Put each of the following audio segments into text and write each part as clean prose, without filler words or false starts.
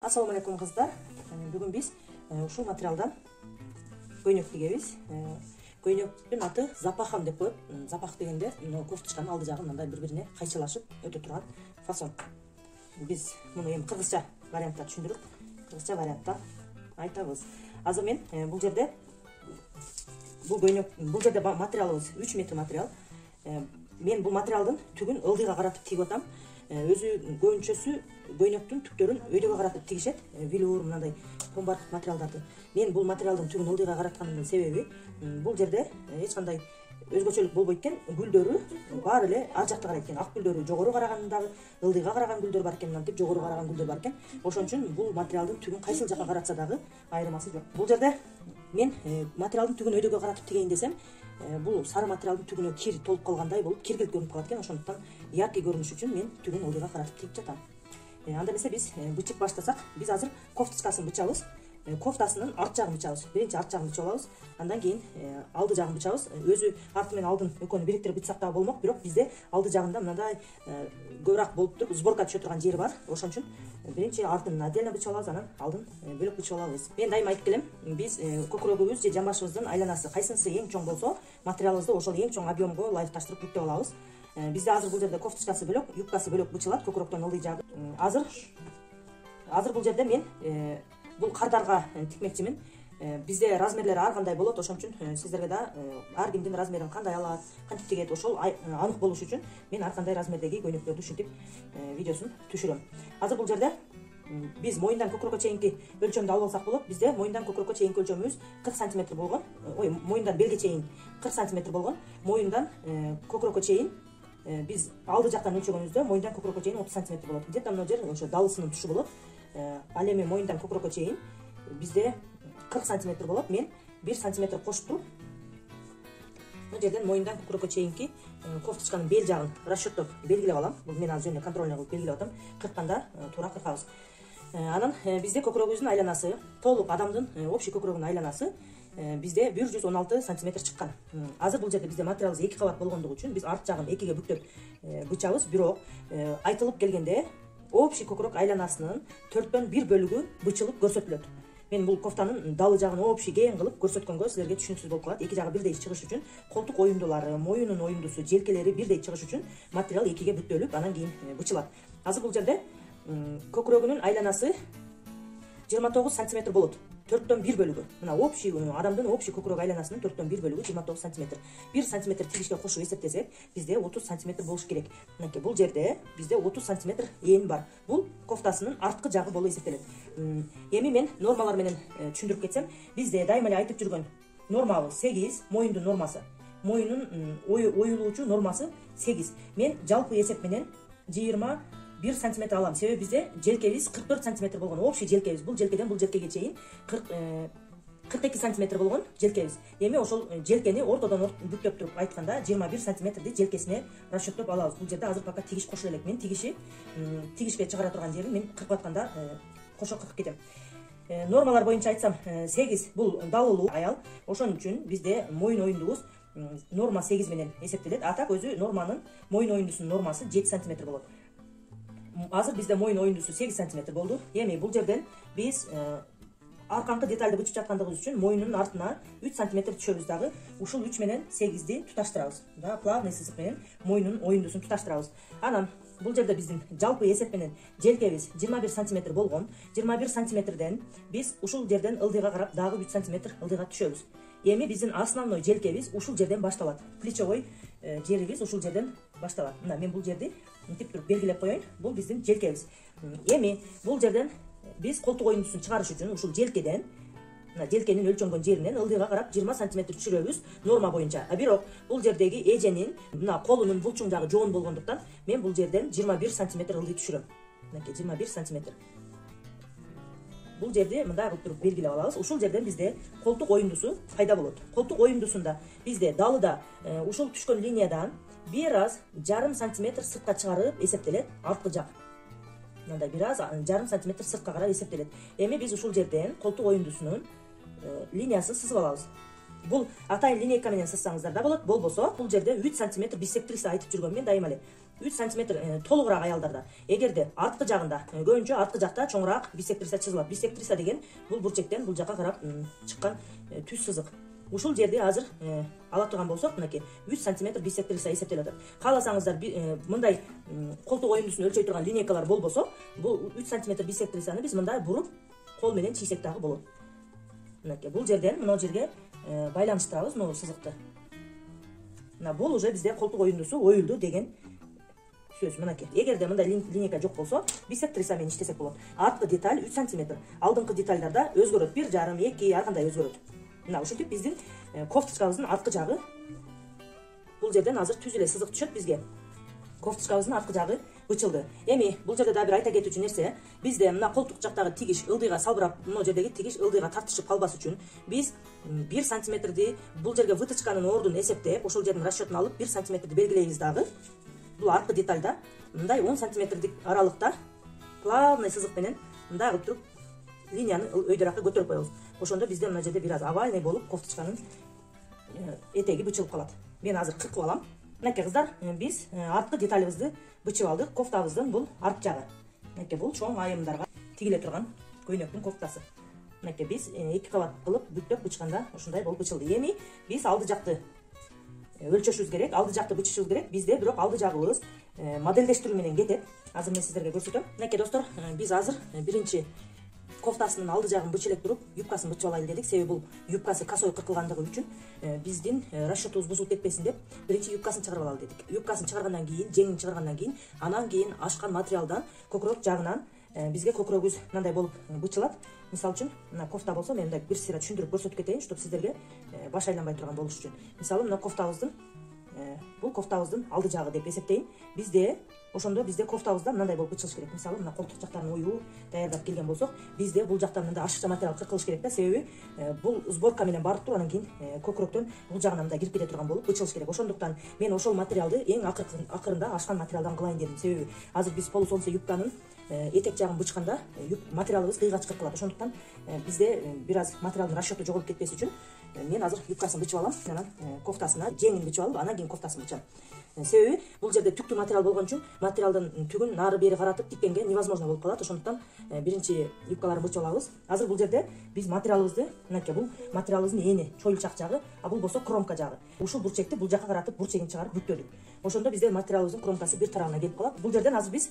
Assalamu алейкум кыздар. Бүгүн биз ушул материалдан көйнөк тигебиз. Көйнөктүн аты запахан деп коет. Запах дегенде кофточканын алды жагы мындай бири-бирине кайчылашып өтө турган фасон. Биз муну эми кыргызча вариантта түшүндүрүп, кыргызча вариантта айтабыз. Азыр мен бул жерде материалыбыз 3 метр материал. Мен бул материалдын түгүн ылдыйга каратып тигип атам. Өзү көбүнчөсү көйнөктүн түктөрүн өйдөгө каратып тигишет. Велюр мындай томбар материалдарды. Мен бул материалдын түгүн ылдыйга каратканымдын себеби бул жерде эч кандай өзгөчөлүк болбойт экен. Гүлдөрү баары эле ар жакта карайт экен. Ак гүлдөрү жогору карагандагы ылдыйга караган гүлдөр бар экен, мынтип жогору караган гүлдөр бар экен. Ошон үчүн бул материалдын түгүн кайсыл жакка каратса дагы айырмасы жок. Бул жерде мен материалдын түгүн өйдөгө каратып тигейин десем, бул сары материалдын түгүнө кир толуп калгандай болуп, киргилип көрүнүп калат экен. Ошондуктан яркий көрүнүш үчүн мен түгүн ылдыйга каратып тигип жатам. Анда эмесе биз бычып баштасак, биз азыр кофточкасын бычабыз. Кофтасынын арт жагын бычабыз. Биринчи арт жагын бычып алабыз. Андан кийин алды жагын бычабыз. Өзү арты менен алдын экөөнү бириктирип бычсак дагы болмок, бирок бизде алды жагында мындай көбүрөөк болуп туруп, сборка түшө турган жери бар. Ошон үчүн биринчи артын отдельно бычып алабыз, анан алдын бөлөк бычып алабыз. Мен дайыма айтып келем, биз көкүрөгүбүз же жамбашыбыздын айланасы кайсынысы эң чоң болсо, материалыбызды ошол эң чоң объемго ылайыкташтырып бүктөп алабыз. Бизде азыр бул жерде кофточкасы бөлөк, юбкасы бөлөк бычылат, көкүрөктөн ылдый жагы. Азыр бул жерде мен бул кардарга тикмекчимин. Бизде размерлери ар кандай болот, ошон үчүн сиздерге да ар кимдин размерин кандай алат, кантип тигет, ошол анык болуш үчүн мен ар кандай размердеги көйнөктөрдү ушинтип видеосун түшүрөм. Азыр бул жерде биз моюндан көкүрөккө чейинки өлчөмдү алып алсак болот. Бизде моюндан көкүрөккө чейинки өлчөмүбүз 40 см болгон. Моюндан белге чейин 40 см болгон. Моюндан көкүрөккө чейин биз алды жактан өлчөгөнүздө моюндан көкүрөккө чейин 30 см болот. Где-то мына жер ошо далысынын тушу болот. Ал эми моюндан көкүрөккө чейин бизде 40 см болот. Мен 1 см кошуп туруп, бул жерден моюндан көкүрөккө чейинки кофточканын бел жагын расчеттоп белгилеп алам. Бул мен азыр жөн контрольный кылып белгилеп атам. Кыркканда туура кыркабыз. Анан бизде көкүрөгүбүздүн айланасы, толук адамдын общий көкүрөгүнүн айланасы бизде 116 см чыккан. Азыр бул жерде бизде материалыбыз 2 кабат болгондугу үчүн биз арт жагын 2ге бүктөп бычабыз. Бирок айтылып келгенде общий көкүрөк айланасынын 4/1 бөлүгү бычылып көрсөтүлөт. Мен бул кофтанын далы жагын общий кең кылып көрсөткөнгө силерге түшүнүксүз болуп калат. Эки жагы бирдей чыгыш үчүн, колтук оюндулары, моюнун оюндусу, желкелери бирдей чыгыш үчүн материал 2ге бүктөлүп, анан кийин бычылат. Азыр бул жерде көкүрөгүнүн айланасы 29 см болот. 4/1 бөлүгү. Мына общий адамдын общий көкүрөк айланасынын 4/1 бөлүгү 29 см. 1 см тигишке кошуп эсептесек, бизде 30 см болуш керек. Мынакей бул жерде бизде 30 см ээн бар. Бул кофтасынын арткы жагы болуп эсептелет. Эми мен нормалар менен түшүндүрүп кетсем, бизде дайыма эле айтып жүргөн нормабыз 8, моюндун нормасы. Моюнун оюлуучу нормасы 8. Мен жалпы эсеп менен 21 см алам. Себеби бизде желкебиз 44 см болгон. Общий желкебиз. Бул желкеден бул желкеге чейин 42 см болгон желкебиз. Эми ошол желкени ортодон бүктөп туруп айтканда 21 см желкесине расчеттоп алабыз. Бул жерде азыр пока тигиш кошуло элек. Мен тигишке чыгара турган жерин мен кыркып атканда кошо кыркып кетем. Нормалар боюнча айтсам, 8 бул далылуу аял. Ошон үчүн бизде моюн оюндубуз норма 8 менен эсептелет. А так өзү норманын моюн оюндусунун нормасы 7 см болот. Азыр бизде моюн оюндусу 8 см болду. Эми бул жерден биз арканкы детальды бычып жаткандыгыбыз үчүн моюнун артына 3 см түшөбүз дагы. Ушул 3 менен 8ди туташтырабыз. Да, плавный сызык менен моюнун оюндусун туташтырабыз. Анан бул жерде биздин жалпы эсеп менен желкебиз 21 см болгон. 21 см биз ушул жерден ылдыйга карап дагы 3 см ылдыйга түшөбүз. Эми биздин основной желкебиз ушул жерден башталат. Плечевой жерибиз ушул жерден башталат. Мына мен бул жерди мынтип туруп белгилеп коеюн. Бул биздин желкебиз. Эми бул жерден биз колтук оюндусун чыгарыш үчүн ушул желкеден, мына желкенин өлчөнгөн жеринен ылдыйга карап 20 см түшүрөбүз норма боюнча. Бирок бул жердеги эженин мына колунун булчуң жагы жоон болгондуктан мен бул жерден 21 см ылдый түшүрөм. Мынакей 21 см. Бул жерди мындай кылып туруп белгилеп алабыз. Ушул жерден бизде колтук оюндусу пайда болот. Колтук оюндусунда бизде далыда ушул түшкөн линиядан бир аз жарым сантиметр сыртка чыгарып эсептелет арткы жак. Мындай бир аз жарым сантиметр сыртка карап эсептелет. Эми биз ушул жерден колтук оюндусунун линиясын сызып алабыз. Бул атайын линейка менен сызсаңыздар да болот, болбосо бул жерде 3 см биссектриса айтып жүргөн мен дайыма эле. 3 сантиметр толугураак аялдарда. Эгерде арткы жагында көбүнчө арткы жакта чоңураак биссектриса чызылат. Биссектриса деген бул бурчектен бул жака карап чыккан түз сызык. Ушул жерди азыр ала турган болсок, мынакей 3 сантиметр биссектриса эсептелип атат. Кааласаңыздар мындай колтук оюндусун өлчөй турган линейкалар болбосо, бул 3 сантиметр биссектрисаны биз мындай буруп кол менен чийсек дагы болот. Мынакей бул жерден мына жерге байланыштырабыз мына сызыкты. Мына бул уже бизде колтук оюндусу оюлду деген сөз. Мынакей. Эгерде мындай линейка жок болсо, биссектриса менен иштесек болот. Арткы деталь 3 сантиметр. Алдыңкы детальдарда өзгөрөт. 1,5, 2 ар кандай өзгөрөт. Мына ушинтип биздин кофточкабыздын арткы жагы бул жерден азыр түз эле сызык түшөт бизге. Кофточкабыздын арткы жагы бычылды. Эми бул жерде да бир айта кетүүчү нерсе, бизде мына колтук жактагы тигиш ылдыйга салбырап, мына жердеги тигиш ылдыйга тартышып калбас үчүн биз 1 сантиметрди бул жерге выточканын ордун эсептеп, ошол жердин расчетун алып 1 сантиметрди белгилейбиз дагы. Бул арткы детальда мындай 10 сантиметрдик аралыкта плавный сызык менен мындай кылып туруп линияны өйдөракка көтөрүп коебуз. Ошондо бизде мына жерде бир аз овальный болуп кофточканын этеги бычылып калат. Мен азыр кыркып алам. Мынакей кыздар, биз арткы деталыбызды бычып алдык. Кофтабыздын бул арт жагы. Мынакей бул чоң айымдарга тигиле турган көйнөктүн кофтасы. Мынакей биз 2 кабат кылып бүктөп бычканда ушундай болуп бычылды. Эми биз алды жакты өлчөшүбүз керек, алды жакты бычышыбыз керек. Бизде бирок алды жагыбыз моделдештирүү менен кетет. Азыр мен сиздерге көрсөтөм. Мынакей достор, биз азыр биринчи кофтасынын алды жагын бычып элек туруп, юбкасын бычып алайлы дедик. Себеби бул юбкасы косой кыркылгандыгы үчүн биздин расчетубуз бузулуп кетпесин деп биринчи юбкасын чыгарып алалы дедик. Юбкасын чыгаргандан кийин, жеңин чыгаргандан кийин, анан кийин ашкан материалдан көкүрөк жагынан бизге көкүрөгүбүз мындай болуп бычылат. Мисалы үчүн, мына кофта болсо, мен мындай бир сыйра түшүндүрүп көрсөтүп кетейин, чтобы сиздерге баш айланбай турган болуш үчүн. Мисалы, мына кофтабыздын бул кофтабыздын алды жагы деп эсептейин. Ошондо бизде кофтабызда мындай болуп бычылыш керек. Мисалы, мына колтук жактарын оюу даярдап келген болсок, бизде бул жактан мындай ашыкча материал кыркылыш керек да. Себеби бул сборка менен барып туруп, анан кийин көкүрөктөн бул жагына мындай кирип кете турган болуп бычылыш керек. Ошондуктан мен ошол материалды эң акырында ашкан материалдан кылайын дедим. Себеби азыр биз полусолнце юбканын этек жагын бычканда материалыбыз кыйгач кыркылат. Ошондуктан бизде бир аз материалдын расчету жоголуп кетпес үчүн мен азыр юбкасын бычып алам, анан кофтасына жеңин бычып алып, анан кийин кофтасын бычам. Себеби бул жерде түктүү материал болгон үчүн материалдын түгүн нары бери каратып тиккенге невозможно болуп калат. Ошондуктан биринчи юбкаларын бычып алабыз. Азыр бул жерде биз материалыбызды, мынакей бул материалыбыздын эни, чоюлчак жагы, а бул болсо кромка жагы. Ушул бурчекти бул жака каратып бурчегин чыгарып бүктөдүк. Ошондо бизде материалыбыздын кромкасы бир тарабына келип калат. Бул жерден азыр биз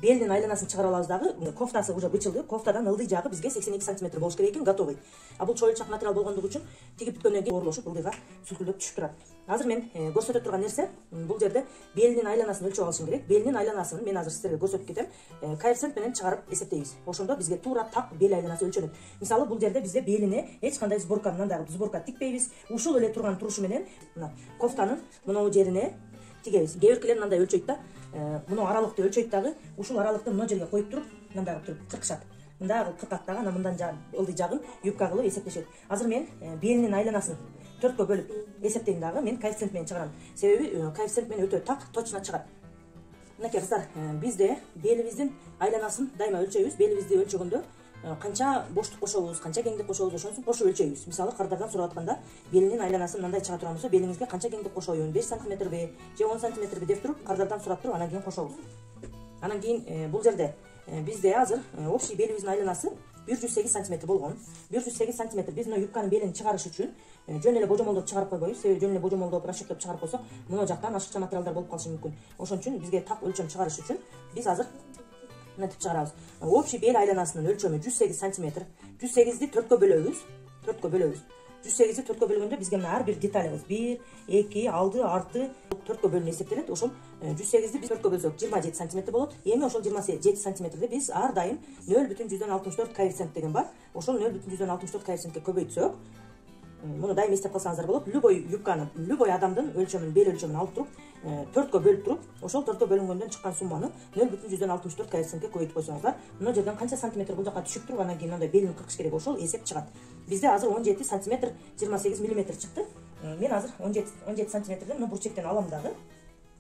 белдин айланасын чыгара алабыз дагы. Кофтасы уже бычылды. Кофтадан ылдый жагы бизге 82 сантиметр болуш керек экен, готовый. А бул чоюлчак материал болгондугу үчүн тигип бүткөндөн кийин оорлошуп ылдыйга сүлкүлдөп түшүп турат. Азыр мен көрсөтө турган нерсе, бул жерде белинин айланасын өлчөп алышым керек. Белинин айланасын мен азыр сиздерге көрсөтүп кетем. Коэффициент менен чыгарып эсептейбиз. Ошондо бизге туура так бел айланасы өлчөнөт. Мисалы, бул жерде бизде белине эч кандай сборка, мындай сборка тикпейбиз. Ушул эле турган турушу менен мына кофтанын мынау жерине тигебиз. Кээ биркилер мындай өлчөйт да. Мына аралыкты өлчөйт дагы, ушул аралыкты мына жерге коюп туруп, мындай кылып туруп кыркышат. Мындай кылып кыркат дагы, анан мындан ылдый жагын юбка кылып эсептешет. Азыр мен белинин айланасын 4кө бөлүп эсептейм дагы, мен коэффициент менен чыгарам. Себеби коэффициент менен өтө так, точно чыгат. Мынакей кыздар, бизде белибиздин айланасын дайыма өлчөйбүз. Белибизди өлчөгөндө канча боштук кошобуз, канча кеңдик кошобуз, ошонусун кошуп өлчөйбүз. Мисалы, кардардан сурап атканда, белинин айланасы мындай чыга турган болсо, белиңизге канча кеңдик кошоюн, 5 сантиметрби же 10 сантиметрби деп туруп, кардардан сурап туруп, анан кийин кошобуз. Анан кийин бул жерде бизде азыр общий белибиздин айланасы 108 сантиметр болгон. 108 сантиметр биз мына юбканын белин чыгарыш үчүн жөн эле божомолдоп чыгарып койбойбуз. Себеби жөн эле божомолдоп расчеттоп чыгарып койсок, мына жактан ашыкча материалдар болуп калышы мүмкүн. Ошон үчүн бизге так өлчөм чыгарыш үчүн биз азыр мынтип чыгарабыз. Общий бел айланасынын өлчөмү 108 сантиметр. 108ди 4кө бөлөбүз. 108ди 4кө бөлгөндө бизге мына ар бир деталыбыз 1, 2, алды, арты 4кө бөлүнүп эсептелет. Ошол 108ди биз 4кө бөлсөк 27 сантиметр болот. Эми ошол 27 сантиметрди биз ар дайым 0,64 коэффициент деген бар. Ошол 0,64 коэффициентке көбөйтсөк, муну дайым эстеп калсаңыздар болот. Любой юбканы, любой адамдын өлчөмүн, бел өлчөмүн алып туруп, 4кө бөлүп туруп, ошол 4кө бөлүнгөндөн чыккан сумманы 0,64 коэффициентке көбөйтүп койсоңуздар, мына жерден канча сантиметр бул жака түшүп туруп, анан кийин мындай белин кыркыш керек, ошол эсеп чыгат. Бизде азыр 17 сантиметр 28 миллиметр чыкты. Мен азыр 17 сантиметрден мына бурчектен алам дагы.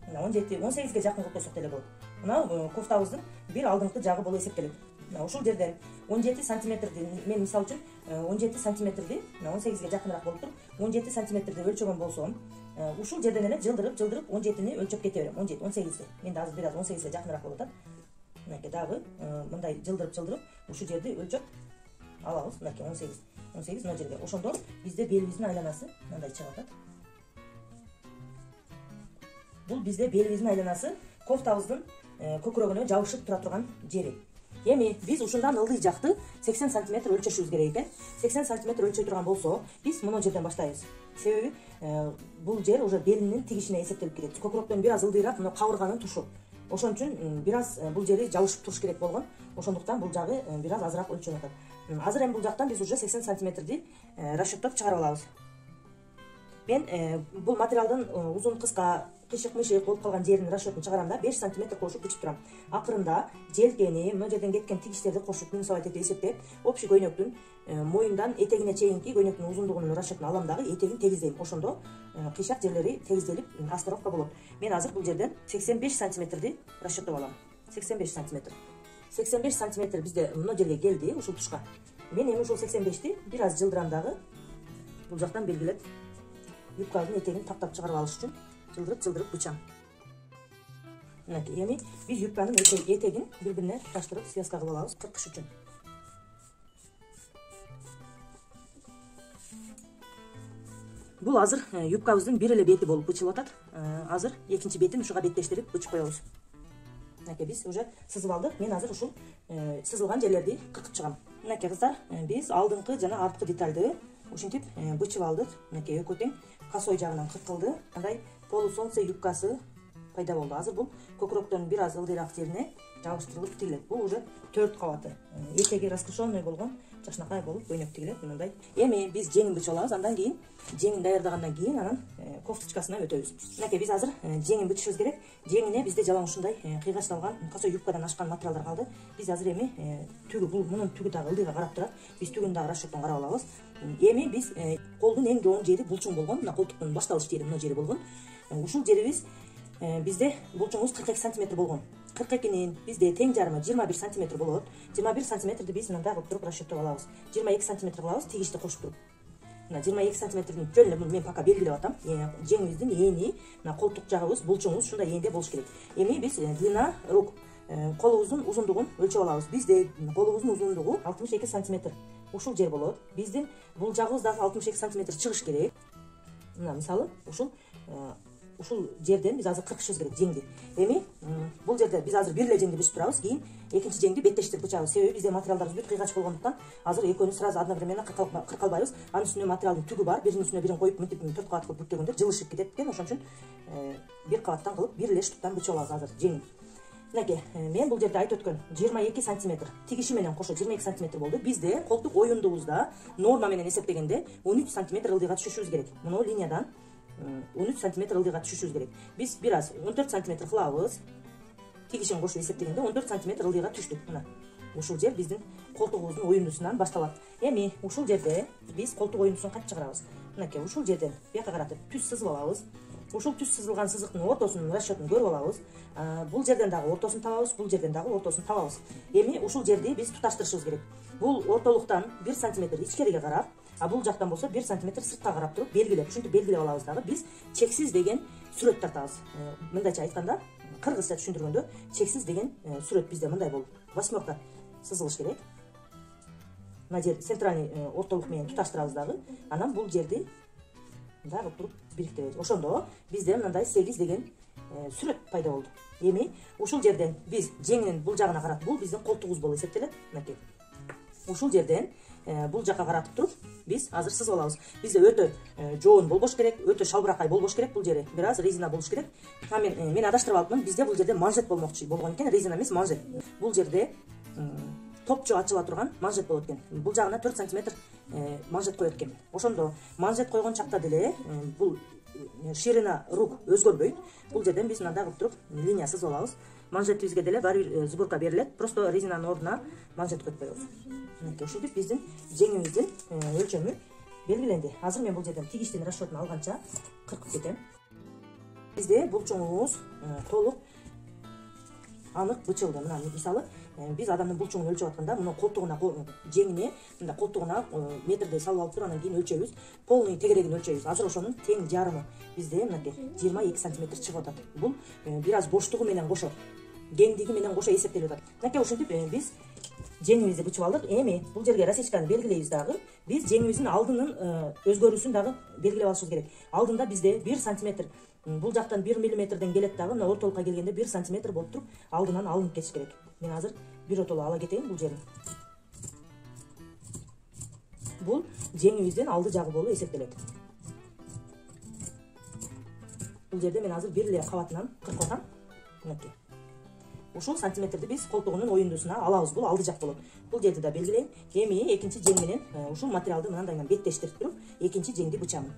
мына 17-18ге жакын кылып койсок деле болот. Мына кофтабыздын бир алдыңкы жагы болуп эсептелет. Мына ушул жерден 17 сантиметрди мен мисалы үчүн 17 сантиметрди 18ге жакыныраак болуп туруп 17 сантиметрди өлчөгөн болсом, ушул жерден эле жылдырып 17ни өлчөп кете берем. 17-18ге. Менде азыр бир аз 18ге жакыныраак болуп атат. Мынакей дагы мындай жылдырып ушул жерди өлчөп алабыз. Мынакей 18 мына жерге. Ошондо бизде белибиздин айланасы мындай чыгып атат. Бул бизде белибиздин айланасы кофтабыздын көкүрөгүнө жабышып тура турган жери. Эми биз ушундан ылдый жакты 80 см өлчөшүбүз керек экен. 80 см өлчөй турган болсо, биз мына жерден баштайбыз. Себеби бул жер уже белинин тигишине эсептелип кетет. Көкүрөктөн бир аз ылдыйраак мына кабырганын тушу. Ошон үчүн бир аз бул жери жабышып туруш керек болгон. Ошондуктан бул жагы бир аз азыраак өлчөнүп атат. Азыр эми бул жактан биз уже 80 сантиметрди расчеттоп чыгарып алабыз. Мен бул материалдын узун кыска кыйшык-мыйшык болуп калган жерин расчетун чыгарам 5 см кошуп бичип турам. Акырында желкени, мына жерден кеткен тигиштерди кошуп, мисалы этип эсептеп, общий көйнөктүн моюндан этегине чейинки көйнөктүн узундугунун расчетун алам дагы этегин тегиздейм. Ошондо кыйшак жерлери тегизделип, аскаровка болот. Мен азыр бул жерден 85 сантиметрди расчеттоп алам. 85 см. 85 см бизде мына жерге келди, ушул тушка. Мен эми ушул 85ти бир аз жылдырам дагы. Бул жактан белгилеп, юбканын этегин таптап чыгарып алыш үчүн жылдырып бычам. Мынакей, эми биз юбканын этегин бири-бирине туташтырып связка кылып алабыз, кыркыш үчүн. Бул азыр юбкабыздын бир эле бети болуп бычылып атат. Азыр экинчи бетин ушуга беттештирип бычып коебуз. Мынакей, биз уже сызып алдык. Мен азыр ушул сызылган жерлерди кыркып чыгам. Мынакей кыздар, биз алдыңкы жана арткы детальды ушинтип бычып алдык. Мынакей экөө тең косой жагынан кыркылды. Андай полусолнце юбкасы пайда болду. Азыр бул көкүрөктөн бир аз ылдыйраак жерине жабыштырылып тигилет. Бул уже 4 кабаты. Этеги раскошенный болгон, жакшынакай болуп көйнөк тигилет мындай. Эми биз жеңин бычып алабыз. Андан кийин жеңин даярдагандан кийин анан кофточкасына өтөбүз. Мынакей, биз азыр жеңин бычышыбыз керек. Жеңине бизде жалаң ушундай кыйгачланган косой юбкадан ашкан материалдар калды. Биз азыр эми түгү, бул мунун түгү дагы ылдыйга карап турат. Биз түгүн дагы расчеттон карап алабыз. Эми биз колдун эң жоон жери булчуң болгон, мына колтуктун башталыш жери мына жери болгон. Ушул жерибиз бизде булчуңубуз 42 см болгон. 42нин бизде тең жарымы 21 см болот. 21 см биз мындай кылып туруп расчеттоп алабыз. 22 см кылабыз тигишти кошуп туруп. Мына 22 см жөн эле мен пока белгилеп атам. Жеңибиздин эни, мына колтук жагыбыз, булчуңубуз ушундай энде болуш керек. Эми биз длина рук, колубуздун узундугун өлчөп алабыз. Бизде колубуздун узундугу 62 см. Ушул жер болот. Биздин бул жагыбыз дагы 62 см чыгыш керек. Мына мисалы ушул жерден биз азыр кыркышыбыз керек жеңди. Эми бул жерде биз азыр бир эле жеңди бычып турабыз, кийин экинчи жеңди беттештирип бычабыз. Себеби бизде материалдарыбыз бүт кыйгач болгондуктан азыр экөөнү сразу одновременно кыркалбайбыз. Анын үстүнө материалдын түгү бар, биринин үстүнө бирин коюп мынтип 4 кабат кылып бүктөгөндө жылышып кетет экен. Ошон үчүн бир кабаттан кылып бир эле штуктан бычып алабыз азыр жеңин. Мынакей, мен бул жерде айтып өткөн 22 см тигиши менен кошо 22 см болду. Бизде колтук оюндубузда норма менен эсептегенде 13 см ылдыйга түшүшүбүз керек. Мына линиядан 13 см ылдыйга түшүшүбүз керек. Биз бир аз 14 см кылабыз. Тигишин кошуп эсептегенде 14 см ылдыйга түштүк. Мына ушул жер биздин колтугубуздун оюндусунан башталат. Эми ушул жерде биз колтук оюндусун кантип чыгарабыз? Мынакей, ушул жерден бияка каратып түз сызып алабыз. Ушул түз сызылган сызыктын ортосунун расчетун көрүп алабыз. Бул жерден дагы ортосун табабыз, бул жерден дагы ортосун табабыз. Эми ушул жерди биз туташтырышыбыз керек. Бул ортолуктан 1 см ичкериге карап, бул жактан болсо 1 см сыртка карап туруп белгилеп, ушинтип белгилеп алабыз дагы. Биз чексиз деген сүрөт тартабыз. Мындайча айтканда, кыргызча түшүндүргөндө чексиз деген сүрөт бизде мындай болуп, восьмерка сызылыш керек. Мына жер центральный ортолук менен туташтырабыз дагы. Анан бул жерди мындай кылып туруп бириктиребиз. Ошондо бизде мындай 8 деген сүрөт пайда болду. Эми ушул жерден биз жеңинин бул жагына карап, бул биздин колтугубуз болуп эсептелет. Мынакей. Ушул жерден бул жакка каратып туруп биз азыр сызып алабыз. Бизде өтө жоон болбош керек, өтө шалбыракай болбош керек бул жери. Бир аз резина болуш керек. Мен адаштырып алыпмын. Бизде бул жерде манжет болмокчу болгон экен, резина эмес, манжет. Бул жерде топчу ачыла турган манжет болот экен. Бул жагына 4 см манжет коет экен. Ошондо манжет койгон чакта деле бул ширина рук өзгөрбөйт. Бул жерден биз мындай кылып туруп линия сызып алабыз. Манжетибизге деле баары бир сборка берилет. Просто резинанын ордуна манжет коюп коебуз. Мынакей, ушинтип биздин жеңибиздин өлчөмү белгиленди. Азыр мен бул жерден тигиштин расчетун алганча кыркып кетем. Бизде булчуңубуз толук анык бычылды. Мына мисалы биз адамдын булчуңун өлчөп атканда мына колтугуна жеңине мында колтугуна метрдей салып алып туруп анан кийин өлчөйбүз. Полный тегерегин өлчөйбүз. Азыр ошонун тең жарымы бизде мынакей 22 сантиметр чыгып атат. Бул бир аз боштугу менен кошо, кеңдиги менен кошо эсептелип атат. Мынакей ушинтип биз жеңибизди бычып алдык. Эми бул жерге расечканы белгилейбиз дагы. Биз жеңибиздин алдынын өзгөрүүсүн дагы белгилеп алышыбыз керек. Алдында бизде 1 сантиметр, бул жактан 1 миллиметрден келет дагы, мына ортолукка келгенде 1 сантиметр болуп туруп, алдынан алынып кетиш керек. Мен азыр биротоло ала кетейин бул жерин. Бул жеңибиздин алды жагы болуп эсептелет. Бул жерде мен азыр бир эле кабатынан кыркып атам. Мынакей. Ушул сантиметрди биз колтугунун оюндусуна алабыз. Бул алды жак болот. Бул жерди да белгилейм. Эми экинчи жең менен ушул материалды мындай беттештирип туруп, экинчи жеңди бычамын.